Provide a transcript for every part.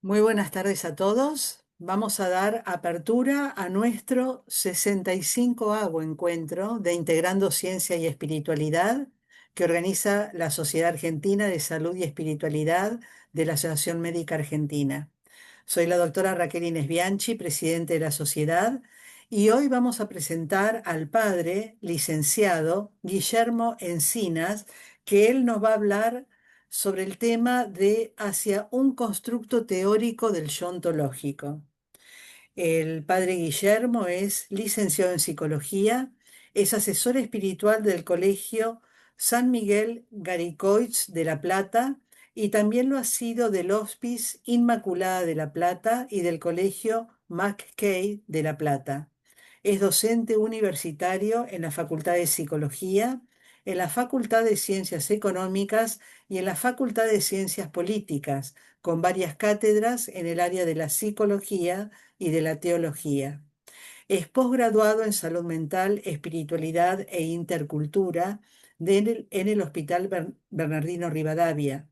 Muy buenas tardes a todos. Vamos a dar apertura a nuestro 65º encuentro de Integrando Ciencia y Espiritualidad que organiza la Sociedad Argentina de Salud y Espiritualidad de la Asociación Médica Argentina. Soy la doctora Raquel Inés Bianchi, presidente de la sociedad, y hoy vamos a presentar al padre licenciado Guillermo Encinas, que él nos va a hablar sobre el tema de hacia un constructo teórico del yo ontológico. El padre Guillermo es licenciado en psicología, es asesor espiritual del Colegio San Miguel Garicoich de La Plata y también lo ha sido del Hospice Inmaculada de La Plata y del Colegio McKay de La Plata. Es docente universitario en la Facultad de Psicología, en la Facultad de Ciencias Económicas y en la Facultad de Ciencias Políticas, con varias cátedras en el área de la psicología y de la teología. Es posgraduado en salud mental, espiritualidad e intercultura en el Hospital Bernardino Rivadavia.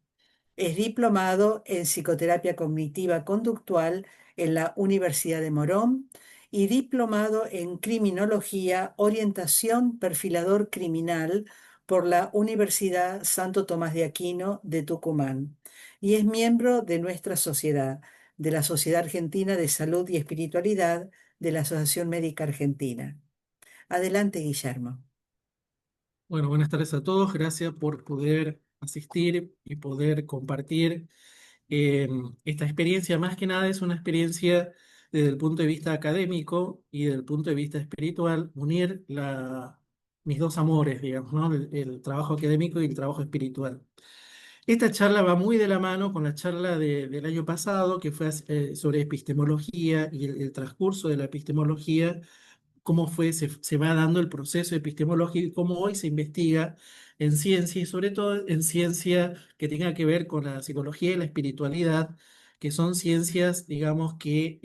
Es diplomado en psicoterapia cognitiva conductual en la Universidad de Morón y diplomado en criminología, orientación perfilador criminal por la Universidad Santo Tomás de Aquino de Tucumán. Y es miembro de nuestra sociedad, de la Sociedad Argentina de Salud y Espiritualidad de la Asociación Médica Argentina. Adelante, Guillermo. Bueno, buenas tardes a todos. Gracias por poder asistir y poder compartir eh, esta experiencia. Más que nada es una experiencia desde el punto de vista académico y desde el punto de vista espiritual, unir mis dos amores, digamos, ¿no? El trabajo académico y el trabajo espiritual. Esta charla va muy de la mano con la charla del año pasado, que fue sobre epistemología y el transcurso de la epistemología, cómo se va dando el proceso epistemológico y cómo hoy se investiga en ciencia y sobre todo en ciencia que tenga que ver con la psicología y la espiritualidad, que son ciencias, digamos, que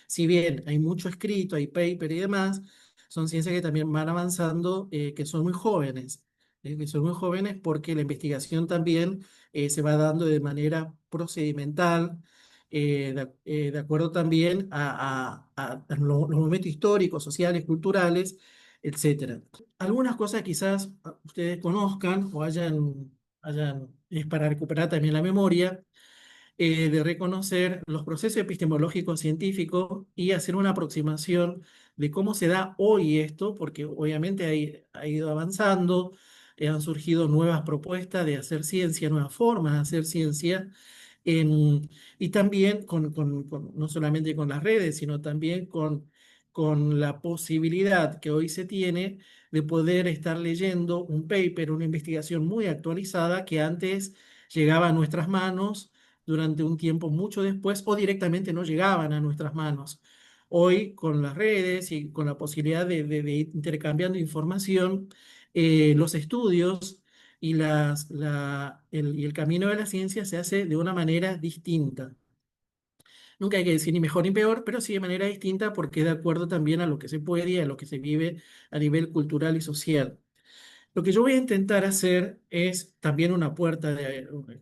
si bien hay mucho escrito, hay paper y demás, son ciencias que también van avanzando, que son muy jóvenes. Que son muy jóvenes porque la investigación también se va dando de manera procedimental, de acuerdo también a los momentos históricos, sociales, culturales, etcétera. Algunas cosas quizás ustedes conozcan o es para recuperar también la memoria, de reconocer los procesos epistemológicos científicos y hacer una aproximación de cómo se da hoy esto, porque obviamente ha ido avanzando, han surgido nuevas propuestas de hacer ciencia, nuevas formas de hacer ciencia, y también no solamente con las redes, sino también con la posibilidad que hoy se tiene de poder estar leyendo un paper, una investigación muy actualizada que antes llegaba a nuestras manos durante un tiempo mucho después o directamente no llegaban a nuestras manos. Hoy, con las redes y con la posibilidad de ir intercambiando información, los estudios y el camino de la ciencia se hace de una manera distinta. Nunca hay que decir ni mejor ni peor, pero sí de manera distinta porque de acuerdo también a lo que se puede y a lo que se vive a nivel cultural y social. Lo que yo voy a intentar hacer es también una puerta,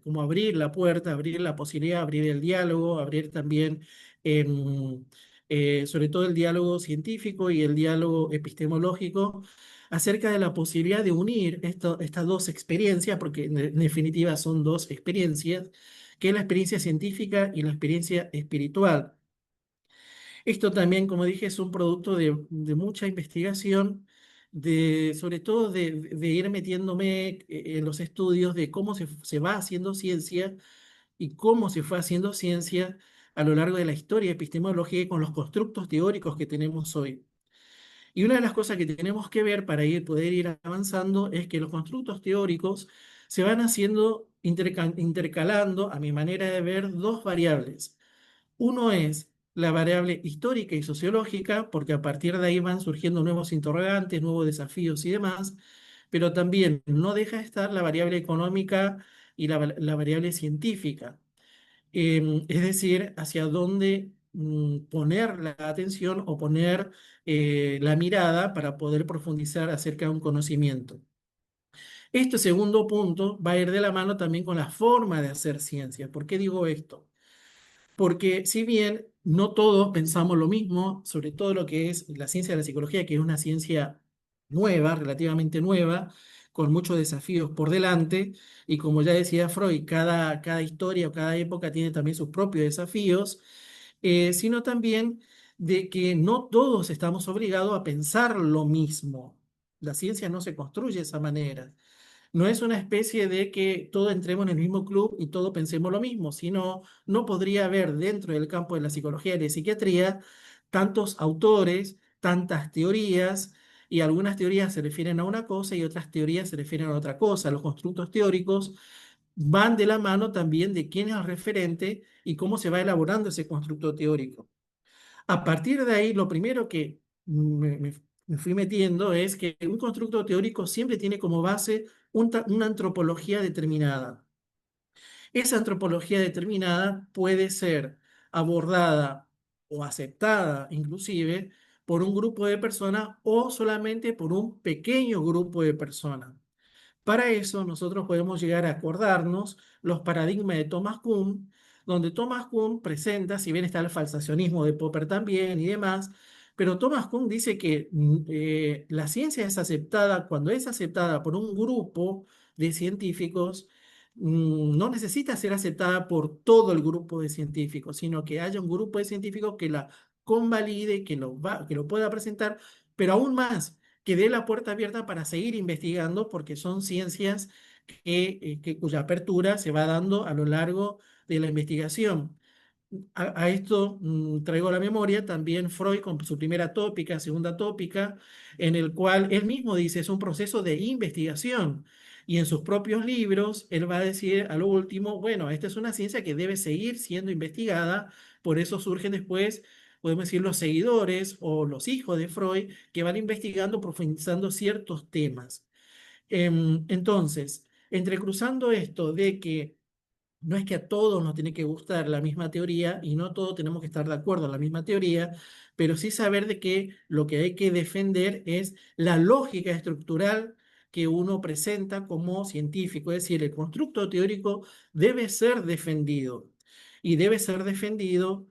como abrir la puerta, abrir la posibilidad, abrir el diálogo, abrir también, sobre todo el diálogo científico y el diálogo epistemológico, acerca de la posibilidad de unir estas dos experiencias, porque en definitiva son dos experiencias, que es la experiencia científica y la experiencia espiritual. Esto también, como dije, es un producto de mucha investigación, sobre todo de ir metiéndome en los estudios de cómo se va haciendo ciencia y cómo se fue haciendo ciencia a lo largo de la historia epistemológica y con los constructos teóricos que tenemos hoy. Y una de las cosas que tenemos que ver para poder ir avanzando es que los constructos teóricos se van haciendo intercalando, a mi manera de ver, dos variables. Uno es la variable histórica y sociológica, porque a partir de ahí van surgiendo nuevos interrogantes, nuevos desafíos y demás, pero también no deja de estar la variable económica y la variable científica. Es decir, hacia dónde poner la atención o poner la mirada para poder profundizar acerca de un conocimiento. Este segundo punto va a ir de la mano también con la forma de hacer ciencia. ¿Por qué digo esto? porque si bien no todos pensamos lo mismo, sobre todo lo que es la ciencia de la psicología, que es una ciencia nueva, relativamente nueva, con muchos desafíos por delante, y como ya decía Freud, cada historia o cada época tiene también sus propios desafíos, sino también de que no todos estamos obligados a pensar lo mismo. La ciencia no se construye de esa manera. No es una especie de que todos entremos en el mismo club y todos pensemos lo mismo, sino no podría haber dentro del campo de la psicología y de psiquiatría tantos autores, tantas teorías, y algunas teorías se refieren a una cosa y otras teorías se refieren a otra cosa. Los constructos teóricos van de la mano también de quién es el referente y cómo se va elaborando ese constructo teórico. A partir de ahí, lo primero que me fui metiendo es que un constructo teórico siempre tiene como base una antropología determinada. Esa antropología determinada puede ser abordada o aceptada inclusive por un grupo de personas o solamente por un pequeño grupo de personas. Para eso nosotros podemos llegar a acordarnos los paradigmas de Thomas Kuhn, donde Thomas Kuhn presenta, si bien está el falsacionismo de Popper también y demás, pero Thomas Kuhn dice que la ciencia es aceptada cuando es aceptada por un grupo de científicos, no necesita ser aceptada por todo el grupo de científicos, sino que haya un grupo de científicos que la convalide, que lo pueda presentar, pero aún más que dé la puerta abierta para seguir investigando, porque son ciencias cuya apertura se va dando a lo largo de la investigación. A esto traigo a la memoria también Freud con su primera tópica, segunda tópica, en el cual él mismo dice es un proceso de investigación. Y en sus propios libros, él va a decir a lo último, bueno, esta es una ciencia que debe seguir siendo investigada, por eso surgen después, podemos decir, los seguidores o los hijos de Freud que van investigando, profundizando ciertos temas. Entonces, entrecruzando esto de que no es que a todos nos tiene que gustar la misma teoría y no todos tenemos que estar de acuerdo en la misma teoría, pero sí saber de que lo que hay que defender es la lógica estructural que uno presenta como científico, es decir, el constructo teórico debe ser defendido y debe ser defendido.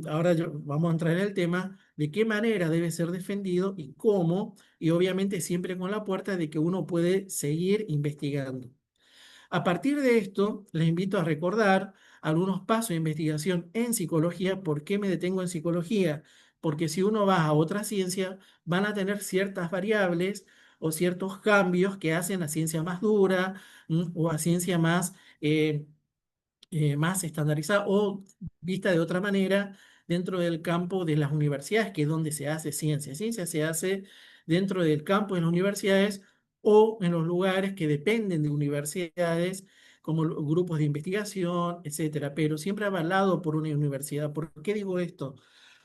Ahora vamos a entrar en el tema de qué manera debe ser defendido y cómo, y obviamente siempre con la puerta de que uno puede seguir investigando. A partir de esto, les invito a recordar algunos pasos de investigación en psicología. ¿Por qué me detengo en psicología? Porque si uno va a otra ciencia, van a tener ciertas variables o ciertos cambios que hacen a ciencia más dura, o a ciencia más estandarizada o vista de otra manera dentro del campo de las universidades, que es donde se hace ciencia. Ciencia se hace dentro del campo de las universidades o en los lugares que dependen de universidades, como grupos de investigación, etcétera, pero siempre avalado por una universidad. ¿Por qué digo esto?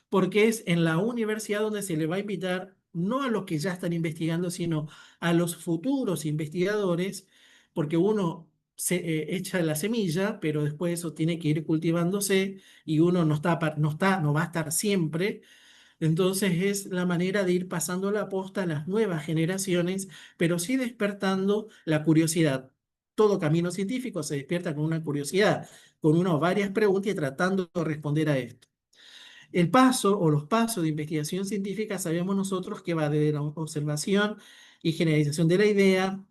Porque es en la universidad donde se le va a invitar no a los que ya están investigando, sino a los futuros investigadores, porque uno echa la semilla, pero después eso tiene que ir cultivándose y uno no va a estar siempre. Entonces es la manera de ir pasando la posta a las nuevas generaciones, pero sí despertando la curiosidad. Todo camino científico se despierta con una curiosidad, con una o varias preguntas y tratando de responder a esto. El paso o los pasos de investigación científica sabemos nosotros que va desde la observación y generalización de la idea.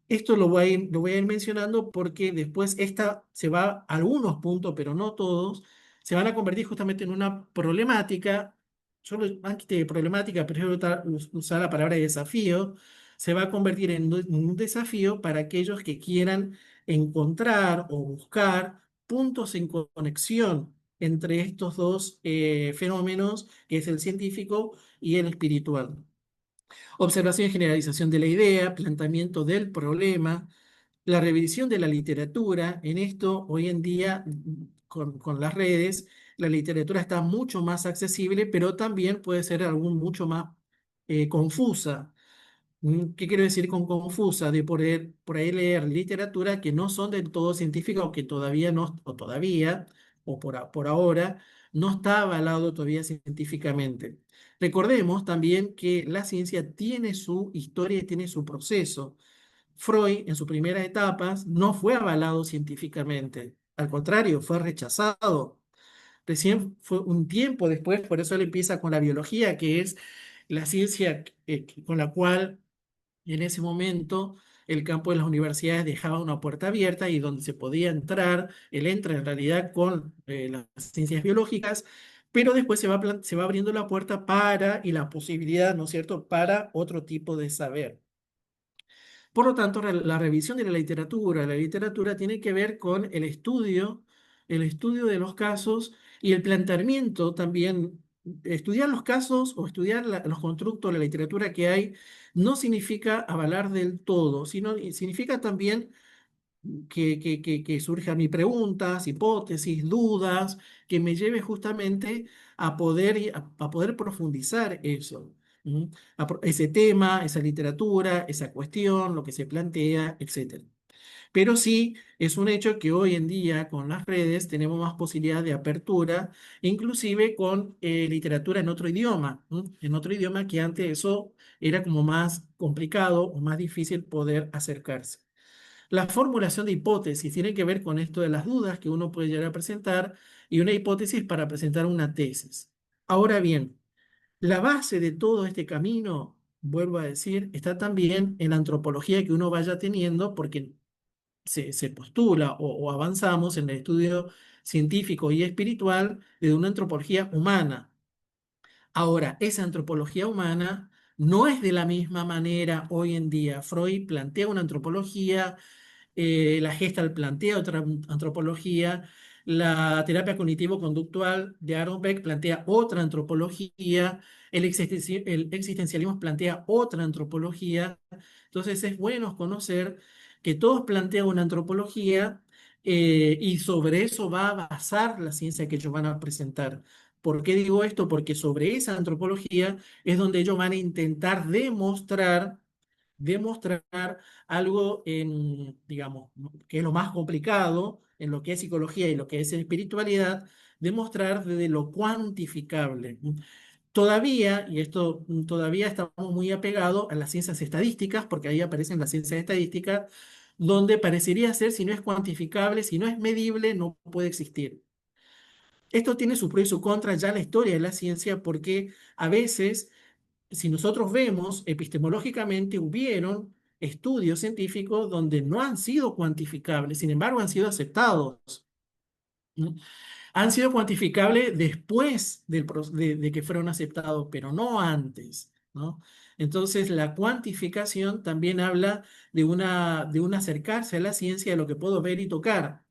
Esto lo voy a ir mencionando porque después esta se va, algunos puntos, pero no todos, se van a convertir justamente en una problemática. Yo antes de problemática prefiero usar la palabra desafío. Se va a convertir en un desafío para aquellos que quieran encontrar o buscar puntos en conexión entre estos dos fenómenos, que es el científico y el espiritual. Observación y generalización de la idea, planteamiento del problema, la revisión de la literatura. En esto, hoy en día, con las redes, la literatura está mucho más accesible, pero también puede ser algún mucho más confusa. ¿Qué quiero decir con confusa? De por ahí leer literatura que no son del todo científica o que todavía no, o todavía, o por ahora, no está avalado todavía científicamente. Recordemos también que la ciencia tiene su historia y tiene su proceso. Freud, en sus primeras etapas, no fue avalado científicamente. Al contrario, fue rechazado. Recién fue un tiempo después, por eso él empieza con la biología, que es la ciencia con la cual en ese momento el campo de las universidades dejaba una puerta abierta y donde se podía entrar, él entra en realidad con las ciencias biológicas, pero después se va abriendo la puerta para y la posibilidad, ¿no es cierto?, para otro tipo de saber. Por lo tanto, la revisión de la literatura tiene que ver con el estudio de los casos y el planteamiento también. Estudiar los casos o estudiar los constructos de la literatura que hay no significa avalar del todo, sino significa también que surjan mis preguntas, hipótesis, dudas, que me lleve justamente a poder profundizar eso, ¿m? Ese tema, esa literatura, esa cuestión, lo que se plantea, etcétera. Pero sí es un hecho que hoy en día con las redes tenemos más posibilidad de apertura, inclusive con literatura en otro idioma, ¿m? En otro idioma que antes eso era como más complicado o más difícil poder acercarse. La formulación de hipótesis tiene que ver con esto de las dudas que uno puede llegar a presentar y una hipótesis para presentar una tesis. Ahora bien, la base de todo este camino, vuelvo a decir, está también en la antropología que uno vaya teniendo porque se postula o avanzamos en el estudio científico y espiritual de una antropología humana. Ahora, esa antropología humana no es de la misma manera hoy en día. Freud plantea una antropología, la Gestalt plantea otra antropología, la terapia cognitivo-conductual de Aaron Beck plantea otra antropología, el existencialismo plantea otra antropología. Entonces es bueno conocer que todos plantean una antropología y sobre eso va a basar la ciencia que ellos van a presentar. ¿Por qué digo esto? Porque sobre esa antropología es donde ellos van a intentar demostrar algo en, digamos, que es lo más complicado en lo que es psicología y lo que es espiritualidad, demostrar desde lo cuantificable. Todavía, y esto todavía estamos muy apegados a las ciencias estadísticas, porque ahí aparecen las ciencias estadísticas, donde parecería ser, si no es cuantificable, si no es medible, no puede existir. Esto tiene su pro y su contra ya en la historia de la ciencia, porque a veces si nosotros vemos epistemológicamente, hubieron estudios científicos donde no han sido cuantificables, sin embargo han sido aceptados. ¿No? Han sido cuantificables después de que fueron aceptados, pero no antes, ¿no? Entonces, la cuantificación también habla de un acercarse a la ciencia de lo que puedo ver y tocar.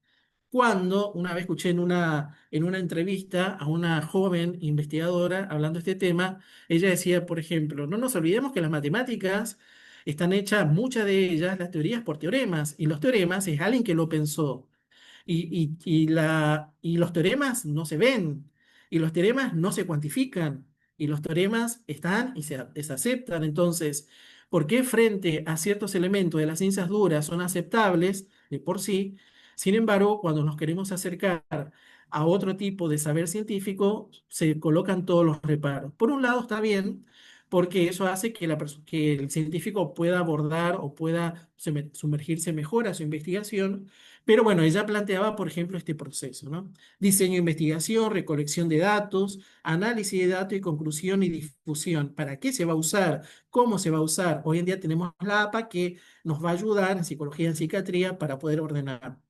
Cuando una vez escuché en una entrevista a una joven investigadora hablando de este tema, ella decía, por ejemplo, no nos olvidemos que las matemáticas están hechas, muchas de ellas, las teorías por teoremas, y los teoremas es alguien que lo pensó. Y los teoremas no se ven, y los teoremas no se cuantifican, y los teoremas están y se aceptan. Entonces, ¿por qué frente a ciertos elementos de las ciencias duras son aceptables de por sí? Sin embargo, cuando nos queremos acercar a otro tipo de saber científico, se colocan todos los reparos. Por un lado está bien, porque eso hace que, que el científico pueda abordar o pueda sumergirse mejor a su investigación, pero bueno, ella planteaba, por ejemplo, este proceso, ¿no? Diseño de investigación, recolección de datos, análisis de datos y conclusión y difusión. ¿Para qué se va a usar? ¿Cómo se va a usar? Hoy en día tenemos la APA que nos va a ayudar en psicología y en psiquiatría para poder ordenar.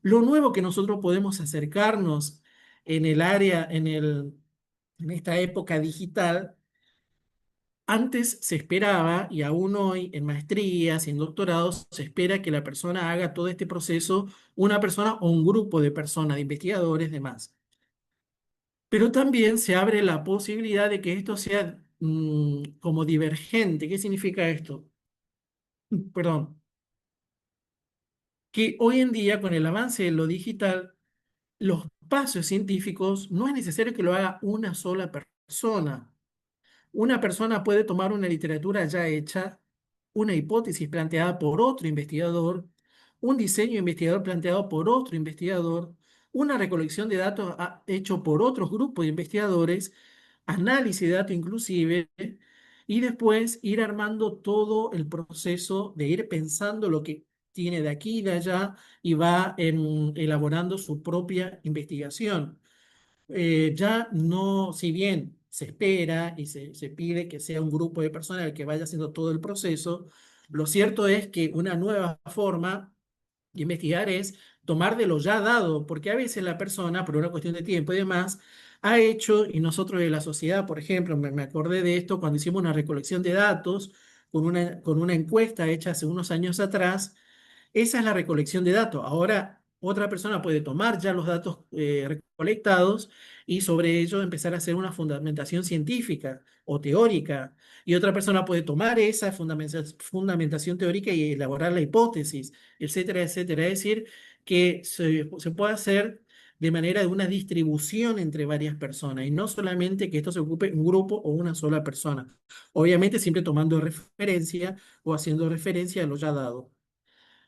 Lo nuevo que nosotros podemos acercarnos en el área, en esta época digital, antes se esperaba, y aún hoy en maestrías y en doctorados, se espera que la persona haga todo este proceso, una persona o un grupo de personas, de investigadores, demás. Pero también se abre la posibilidad de que esto sea como divergente. ¿Qué significa esto? Perdón. Que hoy en día, con el avance de lo digital, los pasos científicos no es necesario que lo haga una sola persona. Una persona puede tomar una literatura ya hecha, una hipótesis planteada por otro investigador, un diseño investigador planteado por otro investigador, una recolección de datos hecho por otros grupos de investigadores, análisis de datos inclusive, y después ir armando todo el proceso de ir pensando lo que tiene de aquí y de allá y va elaborando su propia investigación. ya no, si bien se espera y se pide que sea un grupo de personas el que vaya haciendo todo el proceso, lo cierto es que una nueva forma de investigar es tomar de lo ya dado, porque a veces la persona, por una cuestión de tiempo y demás, ha hecho, y nosotros de la sociedad, por ejemplo, me acordé de esto cuando hicimos una recolección de datos con una encuesta hecha hace unos años atrás. Esa es la recolección de datos. Ahora, otra persona puede tomar ya los datos recolectados y sobre ello empezar a hacer una fundamentación científica o teórica. Y otra persona puede tomar esa fundamentación teórica y elaborar la hipótesis, etcétera, etcétera. Es decir, que se puede hacer de manera de una distribución entre varias personas y no solamente que esto se ocupe un grupo o una sola persona. Obviamente siempre tomando referencia o haciendo referencia a lo ya dado.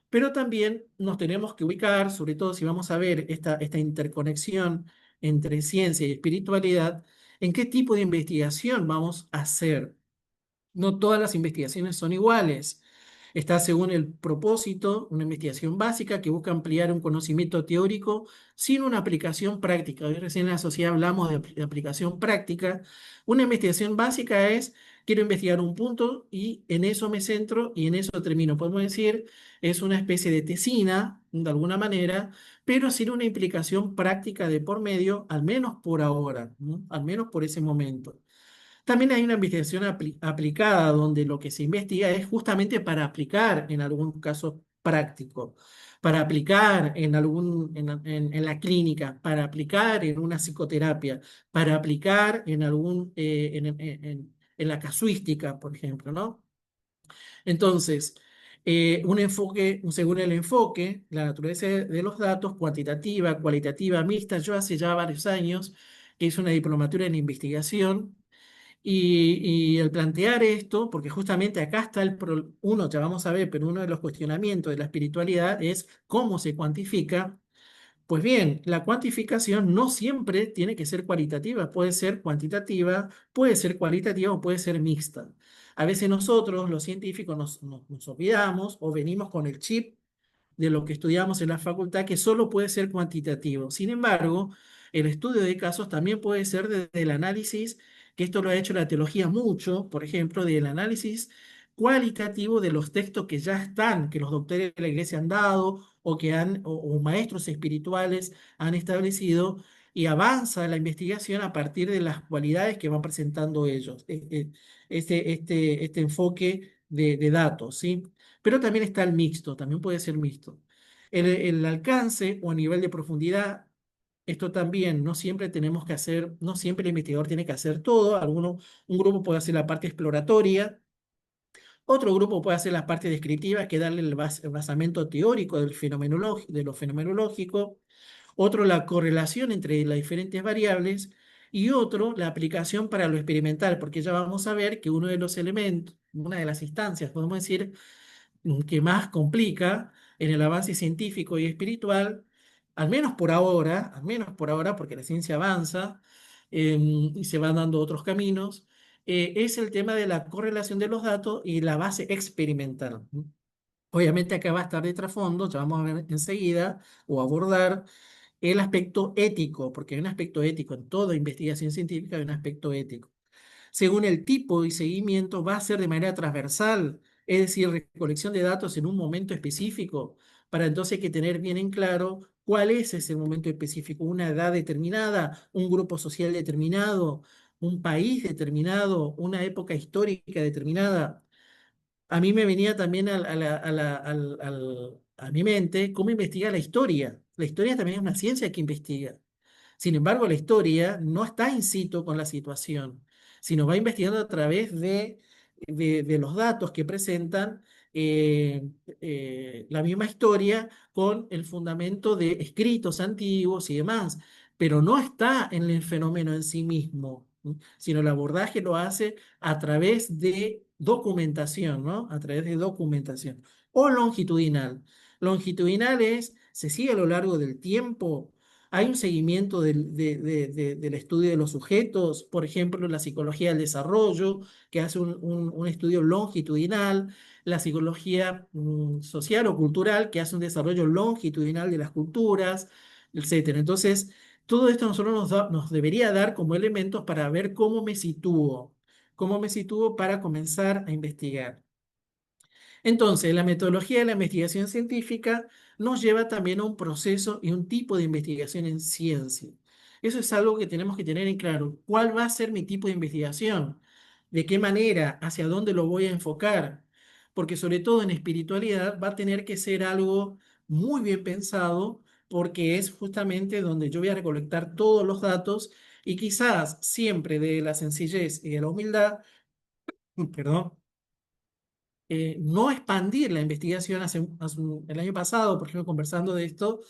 Pero también nos tenemos que ubicar, sobre todo si vamos a ver esta interconexión entre ciencia y espiritualidad, en qué tipo de investigación vamos a hacer. No todas las investigaciones son iguales. Está según el propósito, una investigación básica que busca ampliar un conocimiento teórico sin una aplicación práctica. Hoy recién en la sociedad hablamos de aplicación práctica. Una investigación básica es, quiero investigar un punto y en eso me centro y en eso termino. Podemos decir, es una especie de tesina, de alguna manera, pero sin una implicación práctica de por medio, al menos por ahora, ¿no? Al menos por ese momento. También hay una investigación aplicada donde lo que se investiga es justamente para aplicar en algún caso práctico, para aplicar en la clínica, para aplicar en una psicoterapia, para aplicar en en la casuística, por ejemplo, ¿no? Entonces, según el enfoque, la naturaleza de los datos, cuantitativa, cualitativa, mixta, yo hace ya varios años que hice una diplomatura en investigación y el plantear esto, porque justamente acá está uno, ya vamos a ver, pero uno de los cuestionamientos de la espiritualidad es cómo se cuantifica. Pues bien, la cuantificación no siempre tiene que ser cualitativa, puede ser cuantitativa, puede ser cualitativa o puede ser mixta. A veces nosotros, los científicos, nos olvidamos o venimos con el chip de lo que estudiamos en la facultad, que solo puede ser cuantitativo. Sin embargo, el estudio de casos también puede ser desde el análisis, que esto lo ha hecho la teología mucho, por ejemplo, del análisis cualitativo de los textos que ya están, que los doctores de la iglesia han dado o maestros espirituales han establecido, y avanza la investigación a partir de las cualidades que van presentando ellos, este enfoque de datos, ¿sí? Pero también está el mixto, también puede ser mixto. El alcance o a nivel de profundidad, esto también no siempre tenemos que hacer, no siempre el investigador tiene que hacer todo. Un grupo puede hacer la parte exploratoria, otro grupo puede hacer la parte descriptiva, que darle el basamento teórico de lo fenomenológico, otro la correlación entre las diferentes variables y otro la aplicación para lo experimental, porque ya vamos a ver que uno de los elementos, una de las instancias, podemos decir, que más complica en el avance científico y espiritual, al menos por ahora, porque la ciencia avanza y se van dando otros caminos, es el tema de la correlación de los datos y la base experimental. Obviamente acá va a estar de trasfondo, ya vamos a ver enseguida, o abordar el aspecto ético, porque hay un aspecto ético en toda investigación científica, hay un aspecto ético. Según el tipo y seguimiento, va a ser de manera transversal, es decir, recolección de datos en un momento específico, para entonces hay que tener bien en claro cuál es ese momento específico, una edad determinada, un grupo social determinado, un país determinado, una época histórica determinada. A mí me venía también a mi mente cómo investiga la historia. La historia también es una ciencia que investiga. Sin embargo, la historia no está in situ con la situación, sino va investigando a través de los datos que presentan eh, la misma historia con el fundamento de escritos antiguos y demás, pero no está en el fenómeno en sí mismo, ¿no? Sino el abordaje lo hace a través de documentación, ¿no? A través de documentación. O longitudinal. Longitudinal es, se sigue a lo largo del tiempo. Hay un seguimiento del estudio de los sujetos, por ejemplo, la psicología del desarrollo, que hace un estudio longitudinal, la psicología social o cultural, que hace un desarrollo longitudinal de las culturas, etcétera. Entonces, Todo esto a nosotros nos debería dar como elementos para ver cómo me sitúo para comenzar a investigar. Entonces, la metodología de la investigación científica nos lleva también a un proceso y un tipo de investigación en ciencia. Eso es algo que tenemos que tener en claro. ¿Cuál va a ser mi tipo de investigación? ¿De qué manera? ¿Hacia dónde lo voy a enfocar? Porque sobre todo en espiritualidad va a tener que ser algo muy bien pensado porque es justamente donde yo voy a recolectar todos los datos y quizás siempre de la sencillez y de la humildad, perdón, no expandir la investigación. El año pasado, por ejemplo, conversando de esto,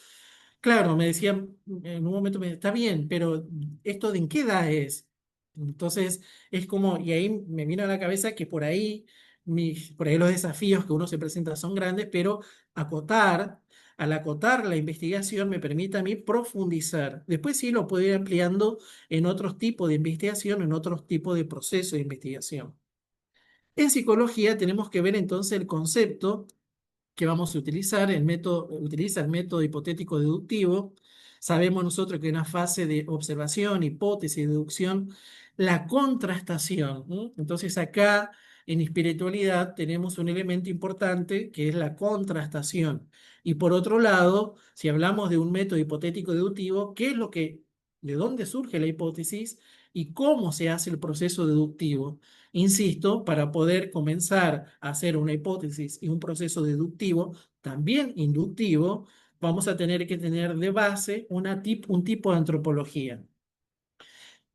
claro, me decían, en un momento está bien, pero ¿esto de en qué edad es? Entonces, es como, y ahí me vino a la cabeza que por ahí los desafíos que uno se presenta son grandes, pero acotar, al acotar la investigación me permite a mí profundizar. Después sí lo puedo ir ampliando en otros tipos de investigación, en otros tipos de procesos de investigación. En psicología tenemos que ver entonces el concepto que vamos a utilizar. El método utiliza el método hipotético deductivo. Sabemos nosotros que en una fase de observación, hipótesis, deducción, la contrastación, ¿no? Entonces acá en espiritualidad tenemos un elemento importante que es la contrastación. Y por otro lado, si hablamos de un método hipotético deductivo, de dónde surge la hipótesis y cómo se hace el proceso deductivo? Insisto, para poder comenzar a hacer una hipótesis y un proceso deductivo, también inductivo, vamos a tener que tener de base un tipo de antropología.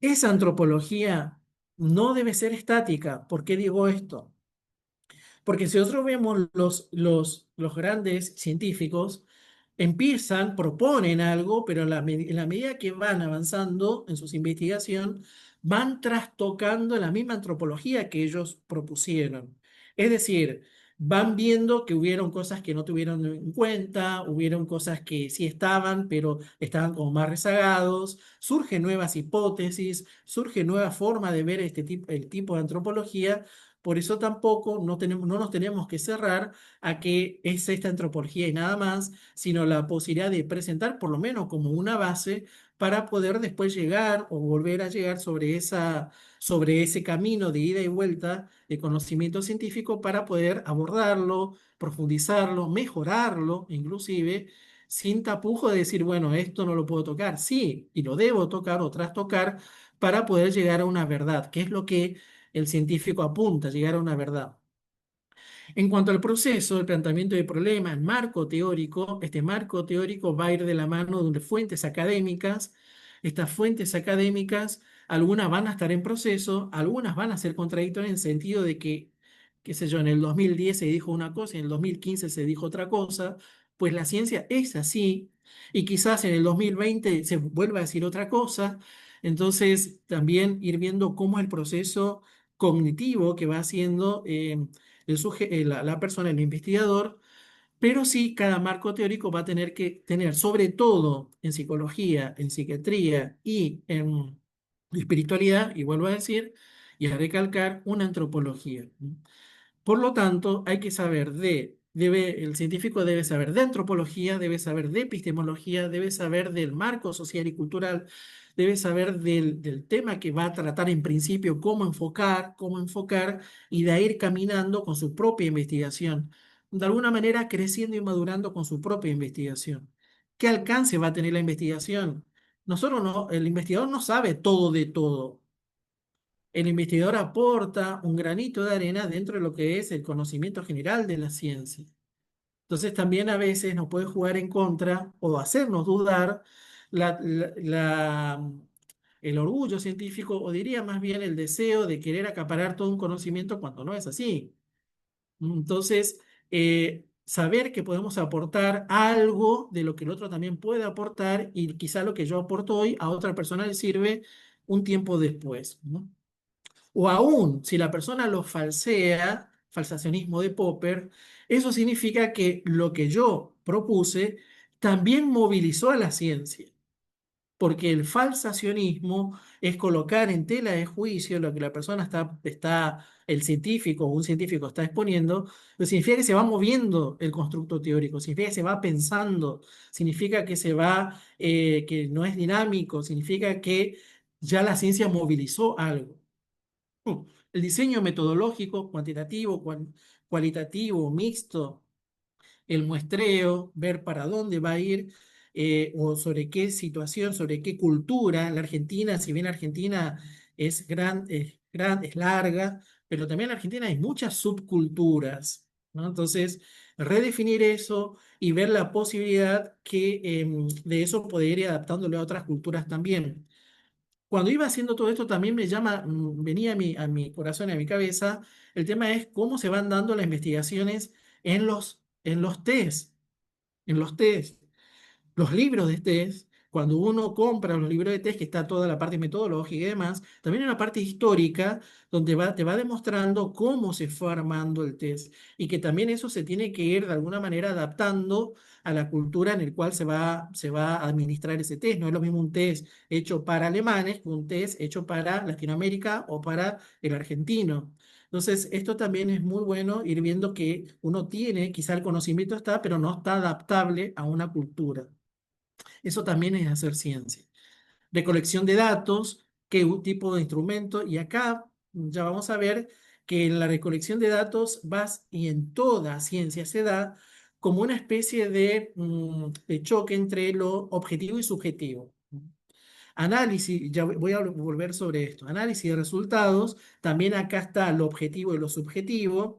Esa antropología no debe ser estática. ¿Por qué digo esto? Porque si nosotros vemos los grandes científicos, proponen algo, pero en la medida que van avanzando en sus investigaciones, van trastocando la misma antropología que ellos propusieron. Es decir, van viendo que hubieron cosas que no tuvieron en cuenta, hubieron cosas que sí estaban, pero estaban como más rezagados, surgen nuevas hipótesis, surge nueva forma de ver el tipo de antropología. Por eso tampoco no nos tenemos que cerrar a que es esta antropología y nada más, sino la posibilidad de presentar por lo menos como una base para poder después llegar o volver a llegar sobre ese camino de ida y vuelta de conocimiento científico para poder abordarlo, profundizarlo, mejorarlo, inclusive, sin tapujo de decir, bueno, esto no lo puedo tocar. Sí, y lo debo tocar o trastocar para poder llegar a una verdad, que es lo que el científico apunta, llegar a una verdad. En cuanto al proceso, el planteamiento de problema, el marco teórico, este marco teórico va a ir de la mano de fuentes académicas. Estas fuentes académicas, algunas van a estar en proceso, algunas van a ser contradictorias en el sentido de que, qué sé yo, en el 2010 se dijo una cosa y en el 2015 se dijo otra cosa, pues la ciencia es así y quizás en el 2020 se vuelva a decir otra cosa. Entonces, también ir viendo cómo es el proceso cognitivo que va haciendo la persona, el investigador, pero sí cada marco teórico va a tener que tener, sobre todo en psicología, en psiquiatría y en espiritualidad, y vuelvo a decir y a recalcar, una antropología. Por lo tanto, hay que saber el científico debe saber de antropología, debe saber de epistemología, debe saber del marco social y cultural, debe saber del tema que va a tratar en principio, cómo enfocar, y de ahí ir caminando con su propia investigación, de alguna manera creciendo y madurando con su propia investigación. ¿Qué alcance va a tener la investigación? El investigador no sabe todo de todo. El investigador aporta un granito de arena dentro de lo que es el conocimiento general de la ciencia. Entonces también a veces nos puede jugar en contra o hacernos dudar la- la- la- el orgullo científico, o diría más bien el deseo de querer acaparar todo un conocimiento cuando no es así. Entonces, saber que podemos aportar algo de lo que el otro también puede aportar, y quizá lo que yo aporto hoy a otra persona le sirve un tiempo después, ¿no? O aún, si la persona lo falsea, falsacionismo de Popper, eso significa que lo que yo propuse también movilizó a la ciencia. porque el falsacionismo es colocar en tela de juicio lo que la persona el científico o un científico está exponiendo, pero significa que se va moviendo el constructo teórico, significa que se va pensando, significa que que no es dinámico, significa que ya la ciencia movilizó algo. El diseño metodológico, cuantitativo, cualitativo, mixto, el muestreo, ver para dónde va a ir o sobre qué situación, sobre qué cultura. La Argentina, si bien Argentina es larga, pero también en Argentina hay muchas subculturas, ¿no? Entonces, redefinir eso y ver la posibilidad de eso poder ir adaptándolo a otras culturas también. Cuando iba haciendo todo esto también venía a mi corazón y a mi cabeza, el tema es cómo se van dando las investigaciones en los test, en los test. Los libros de test, cuando uno compra los libros de test, que está toda la parte metodológica y demás, también hay una parte histórica donde te va demostrando cómo se fue armando el test y que también eso se tiene que ir de alguna manera adaptando a la cultura en el cual se va a administrar ese test. No es lo mismo un test hecho para alemanes que un test hecho para Latinoamérica o para el argentino. Entonces, esto también es muy bueno ir viendo que uno tiene, quizá el conocimiento está, pero no está adaptable a una cultura. Eso también es hacer ciencia. Recolección de datos, qué tipo de instrumento. Y acá ya vamos a ver que en la recolección de datos y en toda ciencia se da como una especie de choque entre lo objetivo y subjetivo. Análisis, ya voy a volver sobre esto. Análisis de resultados, también acá está lo objetivo y lo subjetivo.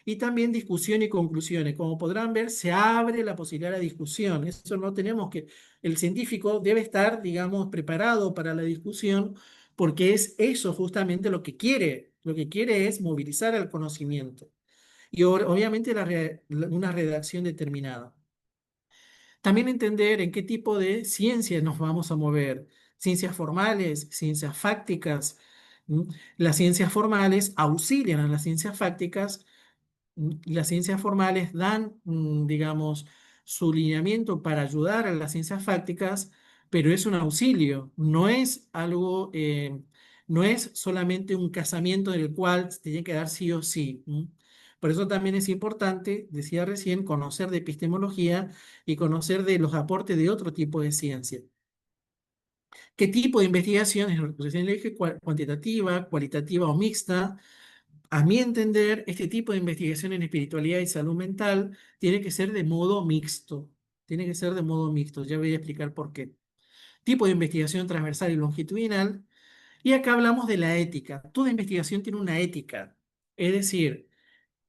Y también discusión y conclusiones. Como podrán ver, se abre la posibilidad de la discusión. Eso no tenemos que... El científico debe estar, digamos, preparado para la discusión porque es eso justamente lo que quiere. Lo que quiere es movilizar el conocimiento. Y obviamente una redacción determinada. También entender en qué tipo de ciencia nos vamos a mover. Ciencias formales, ciencias fácticas. ¿M? Las ciencias formales auxilian a las ciencias fácticas. Las ciencias formales dan, digamos, su lineamiento para ayudar a las ciencias fácticas, pero es un auxilio, no es algo, no es solamente un casamiento en el cual se tiene que dar sí o sí. Por eso también es importante, decía recién, conocer de epistemología y conocer de los aportes de otro tipo de ciencia. ¿Qué tipo de investigación? Recién le dije cuantitativa, cualitativa o mixta. A mi entender, este tipo de investigación en espiritualidad y salud mental tiene que ser de modo mixto. Tiene que ser de modo mixto. Ya voy a explicar por qué. Tipo de investigación transversal y longitudinal. Y acá hablamos de la ética. Toda investigación tiene una ética. Es decir,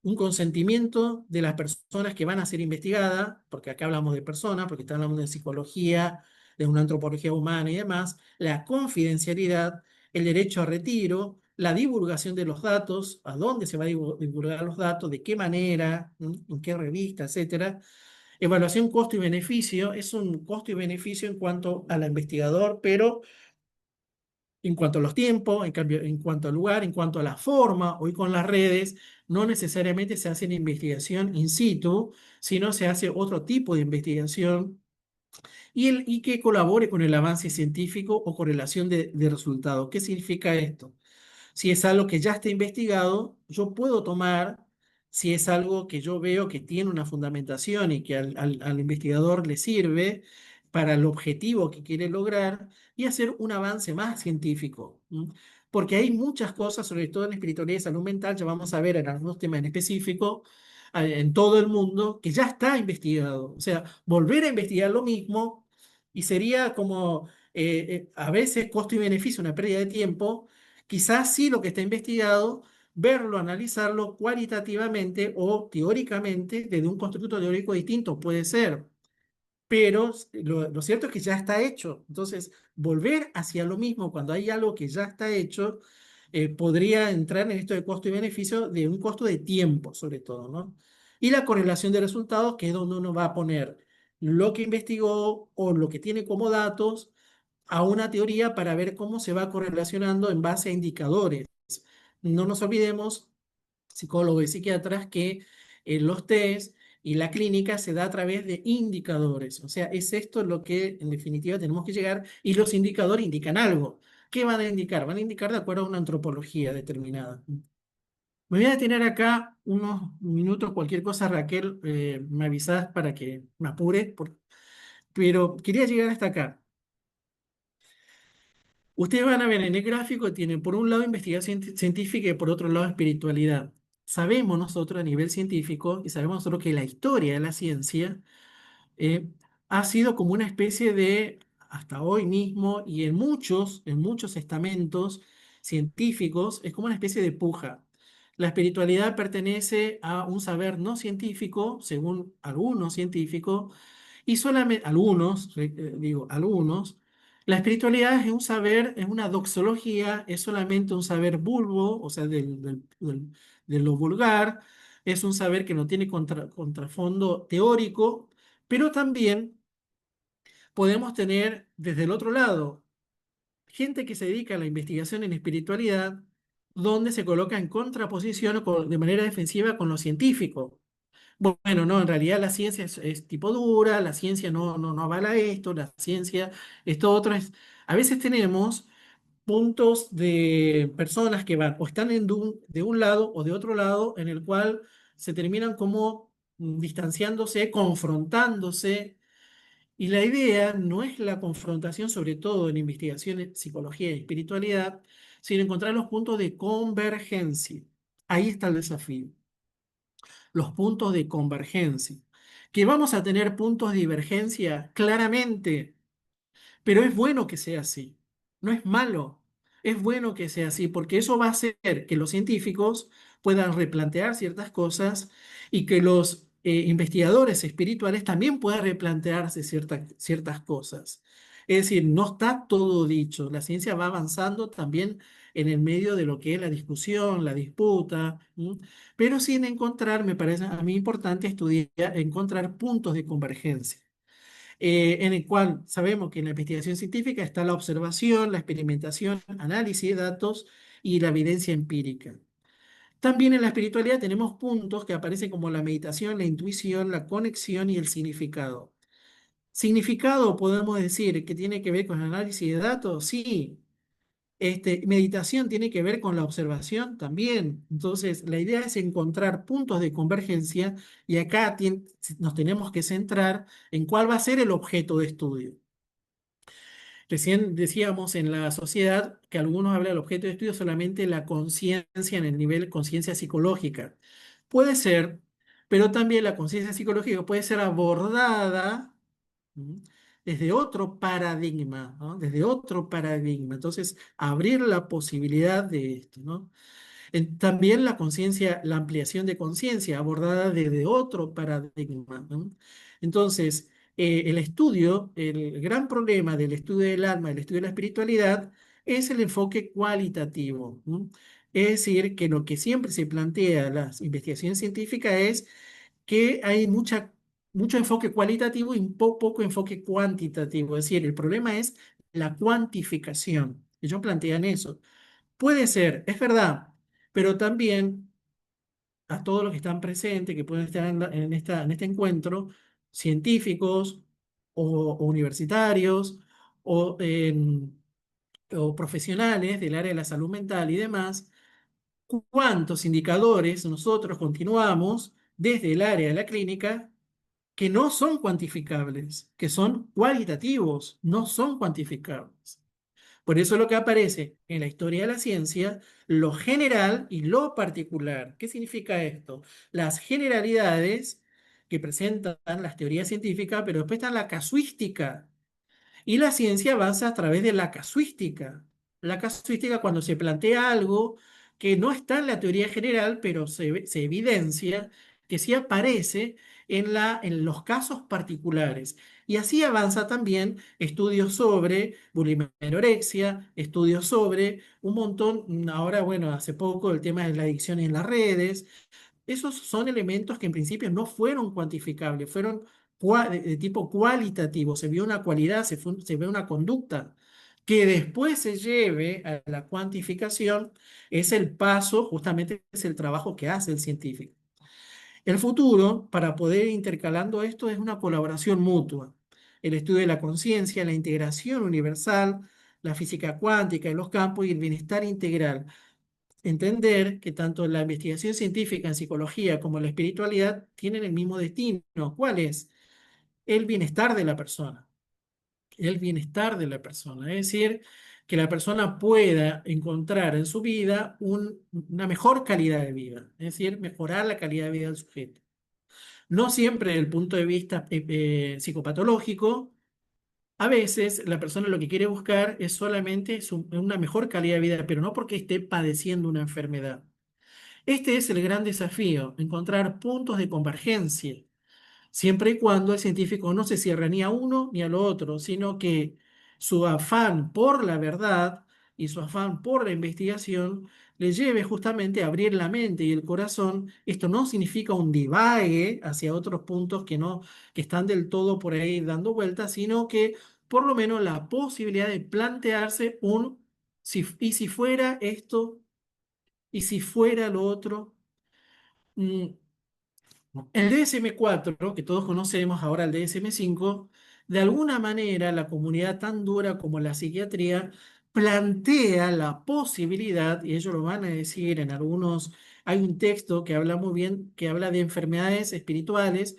un consentimiento de las personas que van a ser investigadas, porque acá hablamos de personas, porque estamos hablando de psicología, de una antropología humana y demás, la confidencialidad, el derecho a retiro, la divulgación de los datos, a dónde se va a divulgar los datos, de qué manera, en qué revista, etcétera. Evaluación costo y beneficio, es un costo y beneficio en cuanto al investigador, pero en cuanto a los tiempos, en cambio, en cuanto al lugar, en cuanto a la forma, hoy con las redes, no necesariamente se hace una investigación in situ, sino se hace otro tipo de investigación y que colabore con el avance científico o correlación de resultados. ¿Qué significa esto? Si es algo que ya está investigado, yo puedo tomar, si es algo que yo veo que tiene una fundamentación y que al investigador le sirve para el objetivo que quiere lograr y hacer un avance más científico. Porque hay muchas cosas, sobre todo en espiritualidad y salud mental, ya vamos a ver en algunos temas en específico, en todo el mundo, que ya está investigado. O sea, volver a investigar lo mismo y sería como a veces costo y beneficio, una pérdida de tiempo. Quizás sí lo que está investigado, verlo, analizarlo cualitativamente o teóricamente desde un constructo teórico distinto, puede ser, pero lo cierto es que ya está hecho. Entonces, volver hacia lo mismo cuando hay algo que ya está hecho, podría entrar en esto de costo y beneficio de un costo de tiempo, sobre todo, ¿no? Y la correlación de resultados, que es donde uno va a poner lo que investigó o lo que tiene como datos a una teoría para ver cómo se va correlacionando en base a indicadores. No nos olvidemos, psicólogos y psiquiatras, que los test Y la clínica se da a través de indicadores. O sea, es esto lo que en definitiva tenemos que llegar y los indicadores indican algo. ¿Qué van a indicar? Van a indicar de acuerdo a una antropología determinada. Me voy a detener acá unos minutos, cualquier cosa, Raquel, me avisás para que me apure, pero quería llegar hasta acá. Ustedes van a ver en el gráfico, tienen por un lado investigación científica y por otro lado espiritualidad. Sabemos nosotros a nivel científico y sabemos nosotros que la historia de la ciencia eh, ha sido como una especie de, hasta hoy mismo y en muchos estamentos científicos, es como una especie de puja. La espiritualidad pertenece a un saber no científico, según algunos científicos, y solamente algunos, digo algunos, la espiritualidad es un saber, es una doxología, es solamente un saber vulgo, o sea, de lo vulgar, es un saber que no tiene contrafondo teórico, pero también podemos tener desde el otro lado gente que se dedica a la investigación en espiritualidad, donde se coloca en contraposición o de manera defensiva con lo científico. Bueno, no, en realidad la ciencia es tipo dura, la ciencia no avala esto, la ciencia, esto otro es... A veces tenemos puntos de personas que van o están de un lado o de otro lado en el cual se terminan como distanciándose, confrontándose, y la idea no es la confrontación, sobre todo en investigaciones, psicología y espiritualidad, sino encontrar los puntos de convergencia. Ahí está el desafío, los puntos de convergencia. Que vamos a tener puntos de divergencia, claramente, pero es bueno que sea así, no es malo, es bueno que sea así, porque eso va a hacer que los científicos puedan replantear ciertas cosas y que los investigadores espirituales también puedan replantearse ciertas cosas. Es decir, no está todo dicho, la ciencia va avanzando también en el medio de lo que es la discusión, la disputa, ¿m? Pero sin encontrar, me parece a mí importante estudiar, encontrar puntos de convergencia en el cual sabemos que en la investigación científica está la observación, la experimentación, análisis de datos y la evidencia empírica. También en la espiritualidad tenemos puntos que aparecen como la meditación, la intuición, la conexión y el significado. Significado, podemos decir, que tiene que ver con el análisis de datos, sí. Meditación tiene que ver con la observación también. Entonces, la idea es encontrar puntos de convergencia y acá nos tenemos que centrar en cuál va a ser el objeto de estudio. Recién decíamos en la sociedad que algunos hablan del objeto de estudio solamente la conciencia en el nivel conciencia psicológica. Puede ser, pero también la conciencia psicológica puede ser abordada ¿m? Desde otro paradigma, ¿no? Desde otro paradigma. Entonces, abrir la posibilidad de esto, ¿no? También la conciencia, la ampliación de conciencia abordada desde otro paradigma, ¿no? Entonces, el estudio, el gran problema del estudio del alma, del estudio de la espiritualidad, es el enfoque cualitativo, ¿no? Es decir, que lo que siempre se plantea en las investigaciones científicas es que hay mucho enfoque cualitativo y poco enfoque cuantitativo. Es decir, el problema es la cuantificación. Ellos plantean eso. Puede ser, es verdad, pero también a todos los que están presentes, que pueden estar en este encuentro, científicos o universitarios o, o profesionales del área de la salud mental y demás, ¿cuántos indicadores nosotros continuamos desde el área de la clínica que no son cuantificables, que son cualitativos, no son cuantificables? Por eso lo que aparece en la historia de la ciencia, lo general y lo particular. ¿Qué significa esto? Las generalidades que presentan las teorías científicas, pero después está la casuística. Y la ciencia avanza a través de la casuística. La casuística cuando se plantea algo que no está en la teoría general, pero se evidencia que sí aparece en los casos particulares. Y así avanza también estudios sobre bulimia y anorexia, estudios sobre un montón, ahora bueno, hace poco el tema de la adicción en las redes, esos son elementos que en principio no fueron cuantificables, fueron de tipo cualitativo, se vio una cualidad, se ve una conducta. Que después se lleve a la cuantificación es el paso, justamente es el trabajo que hace el científico. El futuro, para poder ir intercalando esto, es una colaboración mutua. El estudio de la conciencia, la integración universal, la física cuántica de los campos y el bienestar integral. Entender que tanto la investigación científica en psicología como la espiritualidad tienen el mismo destino. ¿Cuál es? El bienestar de la persona. El bienestar de la persona. Es decir, que la persona pueda encontrar en su vida una mejor calidad de vida. Es decir, mejorar la calidad de vida del sujeto. No siempre desde el punto de vista psicopatológico. A veces la persona lo que quiere buscar es solamente una mejor calidad de vida, pero no porque esté padeciendo una enfermedad. Este es el gran desafío, encontrar puntos de convergencia, siempre y cuando el científico no se cierra ni a uno ni a lo otro, sino que su afán por la verdad y su afán por la investigación le lleve justamente a abrir la mente y el corazón. Esto no significa un divague hacia otros puntos que están del todo por ahí dando vueltas, sino que por lo menos la posibilidad de plantearse ¿y si fuera esto? ¿Y si fuera lo otro? Mm, El DSM-4, que todos conocemos, ahora el DSM-5, de alguna manera la comunidad tan dura como la psiquiatría plantea la posibilidad, y ellos lo van a decir en algunos, hay un texto que habla muy bien, que habla de enfermedades espirituales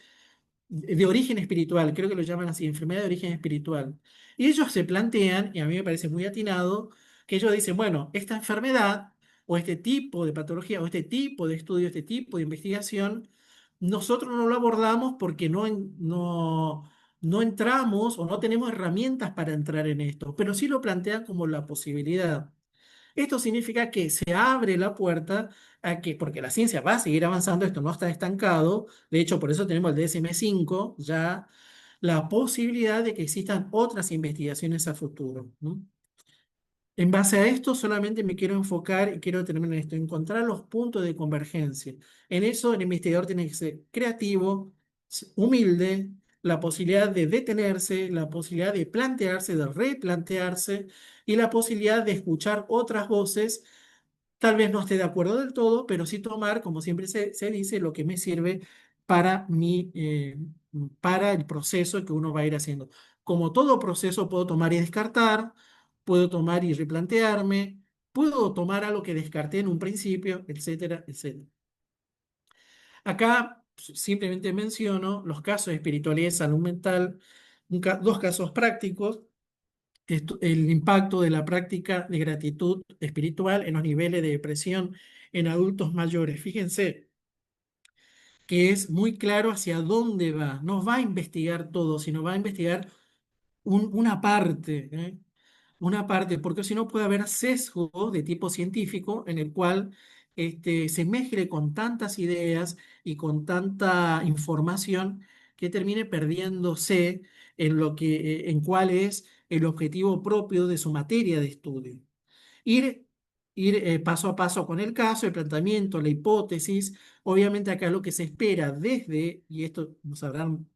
de origen espiritual, creo que lo llaman así, enfermedad de origen espiritual. Y ellos se plantean, y a mí me parece muy atinado, que ellos dicen, bueno, esta enfermedad o este tipo de patología o este tipo de estudio, este tipo de investigación, nosotros no lo abordamos porque no entramos o no tenemos herramientas para entrar en esto, pero sí lo plantean como la posibilidad. Esto significa que se abre la puerta a que, porque la ciencia va a seguir avanzando, esto no está estancado, de hecho por eso tenemos el DSM-5, ya la posibilidad de que existan otras investigaciones a futuro, ¿no? En base a esto solamente me quiero enfocar y quiero terminar en esto, encontrar los puntos de convergencia. En eso el investigador tiene que ser creativo, humilde, la posibilidad de detenerse, la posibilidad de plantearse, de replantearse y la posibilidad de escuchar otras voces. Tal vez no esté de acuerdo del todo, pero sí tomar, como siempre se dice, lo que me sirve para para el proceso que uno va a ir haciendo. Como todo proceso, puedo tomar y descartar, puedo tomar y replantearme, puedo tomar algo que descarté en un principio, etcétera, etcétera. Acá simplemente menciono los casos de espiritualidad y salud mental, dos casos prácticos. El impacto de la práctica de gratitud espiritual en los niveles de depresión en adultos mayores. Fíjense que es muy claro hacia dónde va. No va a investigar todo, sino va a investigar una parte, ¿eh? Una parte, porque si no puede haber sesgo de tipo científico en el cual se mezcle con tantas ideas y con tanta información que termine perdiéndose en cuál es el objetivo propio de su materia de estudio. Ir, ir paso a paso con el caso, el planteamiento, la hipótesis. Obviamente acá lo que se espera y esto lo sabrán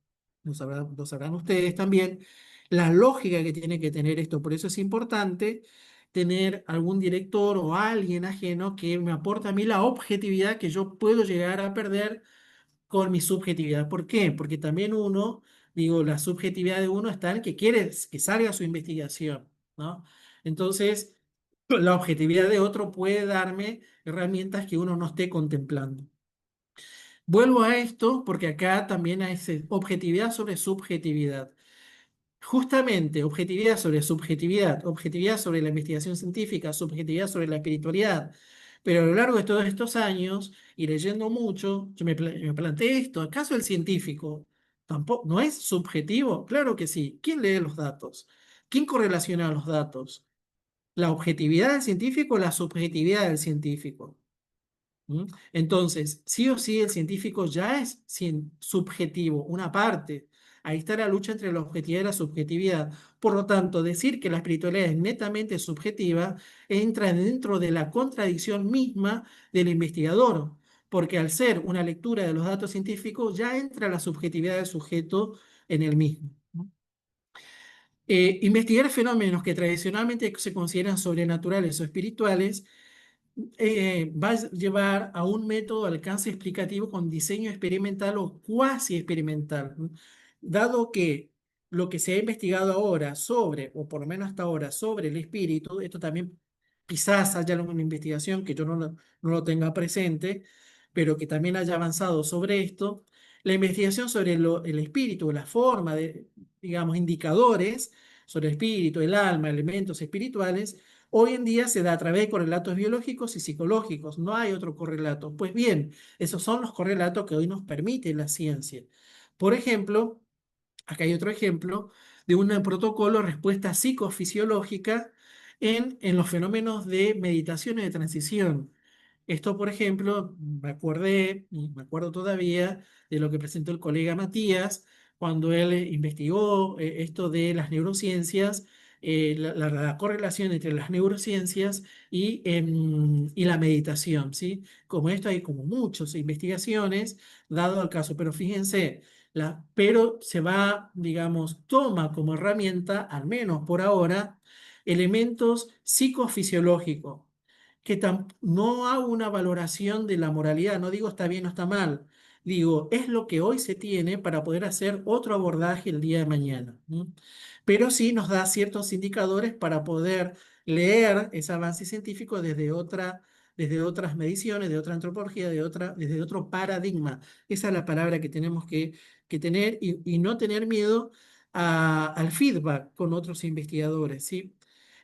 ustedes también, la lógica que tiene que tener esto. Por eso es importante tener algún director o alguien ajeno que me aporte a mí la objetividad que yo puedo llegar a perder con mi subjetividad. ¿Por qué? Porque también la subjetividad de uno está en que quiere que salga su investigación, ¿no? Entonces, la objetividad de otro puede darme herramientas que uno no esté contemplando. Vuelvo a esto porque acá también hay objetividad sobre subjetividad. Justamente, objetividad sobre la investigación científica, subjetividad sobre la espiritualidad. Pero a lo largo de todos estos años y leyendo mucho, yo me planteé esto, ¿acaso el científico tampoco no es subjetivo? Claro que sí. ¿Quién lee los datos? ¿Quién correlaciona los datos? ¿La objetividad del científico o la subjetividad del científico? ¿Mm? Entonces, sí o sí, el científico ya es subjetivo, una parte. Ahí está la lucha entre la objetividad y la subjetividad. Por lo tanto, decir que la espiritualidad es netamente subjetiva entra dentro de la contradicción misma del investigador, porque al ser una lectura de los datos científicos ya entra la subjetividad del sujeto en el mismo, ¿no? Investigar fenómenos que tradicionalmente se consideran sobrenaturales o espirituales va a llevar a un método de alcance explicativo con diseño experimental o cuasi experimental, ¿no? Dado que lo que se ha investigado ahora sobre, o por lo menos hasta ahora, sobre el espíritu, esto también quizás haya alguna investigación que yo no lo tenga presente, pero que también haya avanzado sobre esto, la investigación sobre el espíritu, la forma de, digamos, indicadores sobre el espíritu, el alma, elementos espirituales. Hoy en día se da a través de correlatos biológicos y psicológicos, no hay otro correlato. Pues bien, esos son los correlatos que hoy nos permite la ciencia. Por ejemplo, acá hay otro ejemplo de un protocolo de respuesta psicofisiológica en los fenómenos de meditación y de transición. Esto, por ejemplo, me acordé, y me acuerdo todavía, de lo que presentó el colega Matías cuando él investigó esto de las neurociencias, la correlación entre las neurociencias y la meditación, ¿sí? Como esto hay como muchas investigaciones, dado el caso, pero fíjense, pero se va, digamos, toma como herramienta, al menos por ahora, elementos psicofisiológicos que no hago una valoración de la moralidad, no digo está bien o está mal, digo, es lo que hoy se tiene para poder hacer otro abordaje el día de mañana, ¿no? Pero sí nos da ciertos indicadores para poder leer ese avance científico desde otras mediciones, de otra antropología, desde otro paradigma. Esa es la palabra que tenemos que tener y no tener miedo al feedback con otros investigadores, ¿sí?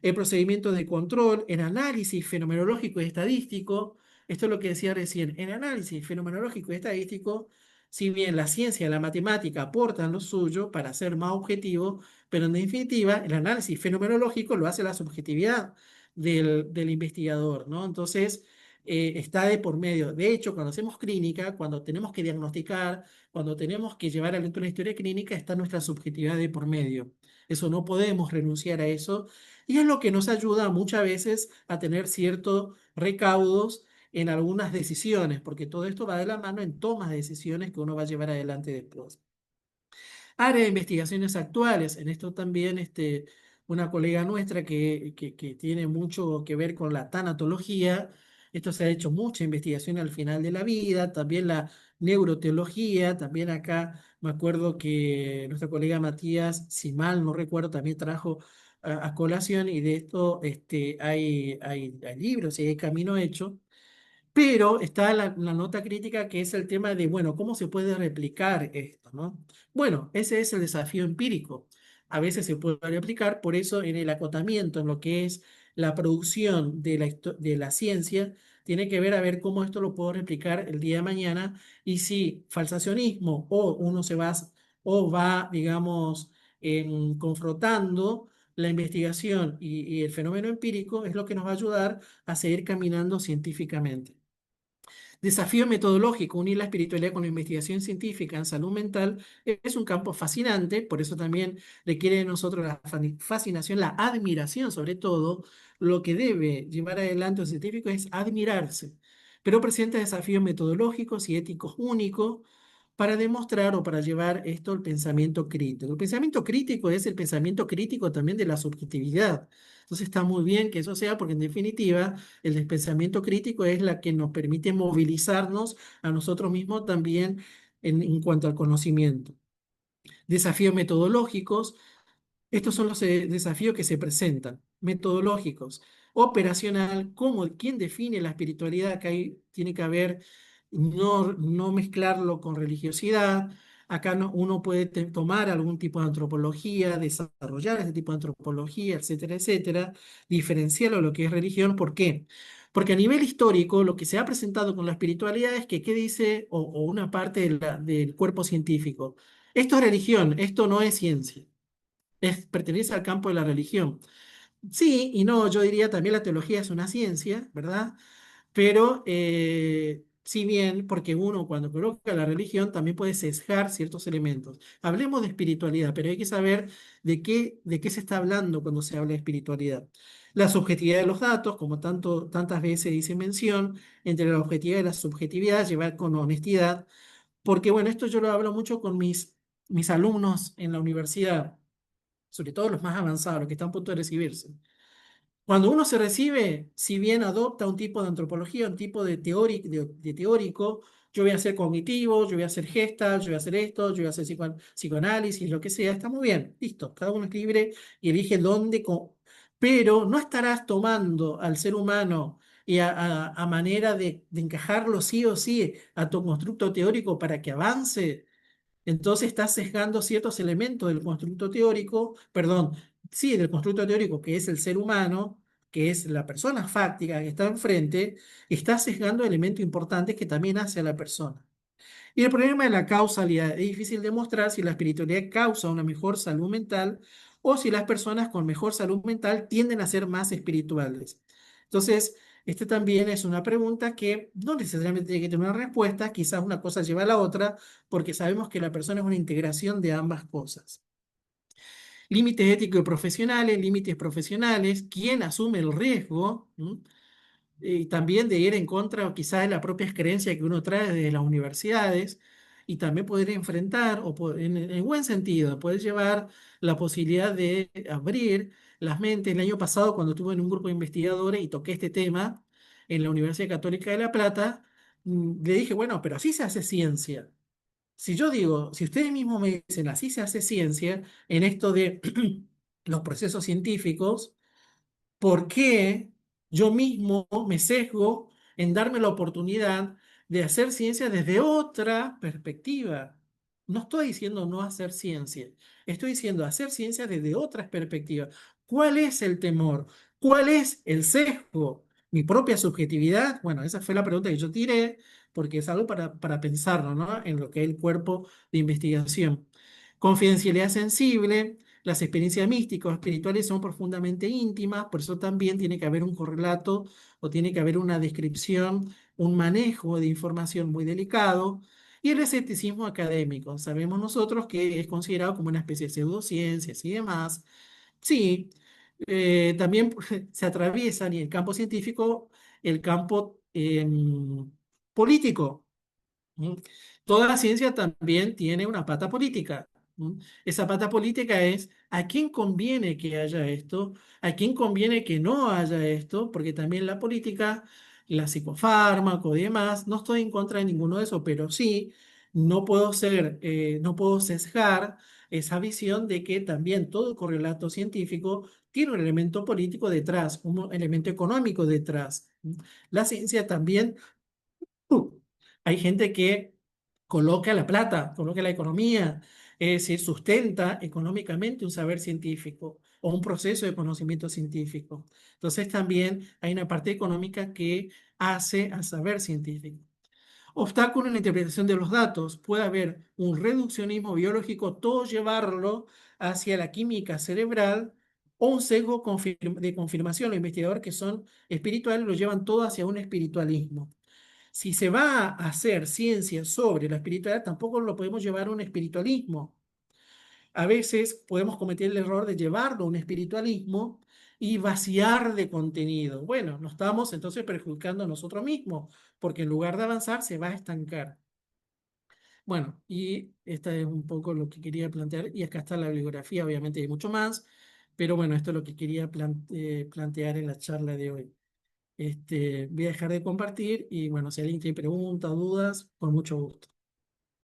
El procedimiento de control, el análisis fenomenológico y estadístico. Esto es lo que decía recién. En análisis fenomenológico y estadístico, si bien la ciencia y la matemática aportan lo suyo para ser más objetivo, pero en definitiva el análisis fenomenológico lo hace la subjetividad del investigador, ¿no? Entonces, está de por medio. De hecho, cuando hacemos clínica, cuando tenemos que diagnosticar, cuando tenemos que llevar adelante una historia clínica, está nuestra subjetividad de por medio. Eso no podemos renunciar a eso y es lo que nos ayuda muchas veces a tener ciertos recaudos en algunas decisiones, porque todo esto va de la mano en tomas de decisiones que uno va a llevar adelante después. Área de investigaciones actuales, en esto también una colega nuestra que tiene mucho que ver con la tanatología, esto se ha hecho mucha investigación al final de la vida, también la neuroteología, también acá me acuerdo que nuestra colega Matías, si mal no recuerdo, también trajo a colación y de esto hay libros y hay camino hecho. Pero está la nota crítica que es el tema de, bueno, ¿cómo se puede replicar esto, ¿no? Bueno, ese es el desafío empírico. A veces se puede replicar, por eso en el acotamiento, en lo que es la producción de la ciencia, tiene que ver a ver cómo esto lo puedo replicar el día de mañana y si falsacionismo o va, digamos, confrontando la investigación y el fenómeno empírico es lo que nos va a ayudar a seguir caminando científicamente. Desafío metodológico, unir la espiritualidad con la investigación científica en salud mental es un campo fascinante, por eso también requiere de nosotros la fascinación, la admiración sobre todo. Lo que debe llevar adelante un científico es admirarse, pero presenta desafíos metodológicos y éticos únicos para demostrar o para llevar esto al pensamiento crítico. El pensamiento crítico es el pensamiento crítico también de la subjetividad. Entonces está muy bien que eso sea porque en definitiva el pensamiento crítico es la que nos permite movilizarnos a nosotros mismos también en cuanto al conocimiento. Desafíos metodológicos, estos son los desafíos que se presentan, metodológicos, operacional, quién define la espiritualidad, que ahí tiene que haber, no mezclarlo con religiosidad. Acá uno puede tomar algún tipo de antropología, desarrollar ese tipo de antropología, etcétera, etcétera, diferenciarlo de lo que es religión. ¿Por qué? Porque a nivel histórico, lo que se ha presentado con la espiritualidad es que, ¿qué dice o una parte del cuerpo científico? Esto es religión, esto no es ciencia, pertenece al campo de la religión. Sí y no, yo diría también la teología es una ciencia, ¿verdad? Pero si bien, porque uno cuando coloca la religión también puede sesgar ciertos elementos. Hablemos de espiritualidad, pero hay que saber de qué se está hablando cuando se habla de espiritualidad. La subjetividad de los datos, como tantas veces dice mención, entre la objetividad y la subjetividad, llevar con honestidad, porque bueno, esto yo lo hablo mucho con mis alumnos en la universidad, sobre todo los más avanzados, los que están a punto de recibirse. Cuando uno se recibe, si bien adopta un tipo de antropología, un tipo de teórico, yo voy a hacer cognitivo, yo voy a hacer gestal, yo voy a hacer esto, yo voy a hacer psicoanálisis, lo que sea, está muy bien, listo, cada uno es libre y elige dónde, pero no estarás tomando al ser humano y a manera de encajarlo sí o sí a tu constructo teórico para que avance. Entonces estás sesgando ciertos elementos del constructo teórico, perdón, sí, del constructo teórico que es el ser humano, que es la persona fáctica que está enfrente, estás sesgando elementos importantes que también hace a la persona. Y el problema de la causalidad es difícil demostrar si la espiritualidad causa una mejor salud mental o si las personas con mejor salud mental tienden a ser más espirituales. Entonces, este también es una pregunta que no necesariamente tiene que tener una respuesta, quizás una cosa lleva a la otra, porque sabemos que la persona es una integración de ambas cosas. Límites éticos y profesionales, límites profesionales, ¿quién asume el riesgo? Y también de ir en contra o quizás de las propias creencias que uno trae de las universidades y también poder enfrentar, en buen sentido, poder llevar la posibilidad de abrir las mentes. El año pasado, cuando estuve en un grupo de investigadores y toqué este tema en la Universidad Católica de La Plata, le dije, bueno, pero así se hace ciencia. Si yo digo, si ustedes mismos me dicen, así se hace ciencia en esto de los procesos científicos, ¿por qué yo mismo me sesgo en darme la oportunidad de hacer ciencia desde otra perspectiva? No estoy diciendo no hacer ciencia, estoy diciendo hacer ciencia desde otras perspectivas. ¿Cuál es el temor? ¿Cuál es el sesgo? ¿Mi propia subjetividad? Bueno, esa fue la pregunta que yo tiré, porque es algo para pensarlo, ¿no? En lo que es el cuerpo de investigación. Confidencialidad sensible. Las experiencias místicas o espirituales son profundamente íntimas, por eso también tiene que haber un correlato o tiene que haber una descripción, un manejo de información muy delicado. Y el escepticismo académico. Sabemos nosotros que es considerado como una especie de pseudociencias y demás. Sí, también se atraviesan y el campo científico, el campo político. ¿Mm? Toda la ciencia también tiene una pata política. ¿Mm? Esa pata política es a quién conviene que haya esto, a quién conviene que no haya esto, porque también la política, la psicofármaco y demás, no estoy en contra de ninguno de eso, pero sí no puedo sesgar esa visión de que también todo correlato científico tiene un elemento político detrás, un elemento económico detrás. ¿Mm? La ciencia también hay gente que coloca la plata, coloca la economía, es decir, sustenta económicamente un saber científico o un proceso de conocimiento científico. Entonces también hay una parte económica que hace al saber científico. Obstáculo en la interpretación de los datos. Puede haber un reduccionismo biológico, todo llevarlo hacia la química cerebral o un sesgo de confirmación. Los investigadores que son espirituales lo llevan todo hacia un espiritualismo. Si se va a hacer ciencia sobre la espiritualidad, tampoco lo podemos llevar a un espiritualismo. A veces podemos cometer el error de llevarlo a un espiritualismo y vaciar de contenido. Bueno, nos estamos entonces perjudicando a nosotros mismos, porque en lugar de avanzar se va a estancar. Bueno, y esta es un poco lo que quería plantear, y acá está la bibliografía, obviamente hay mucho más, pero bueno, esto es lo que quería plantear en la charla de hoy. Voy a dejar de compartir y bueno, si alguien tiene preguntas, dudas, con mucho gusto.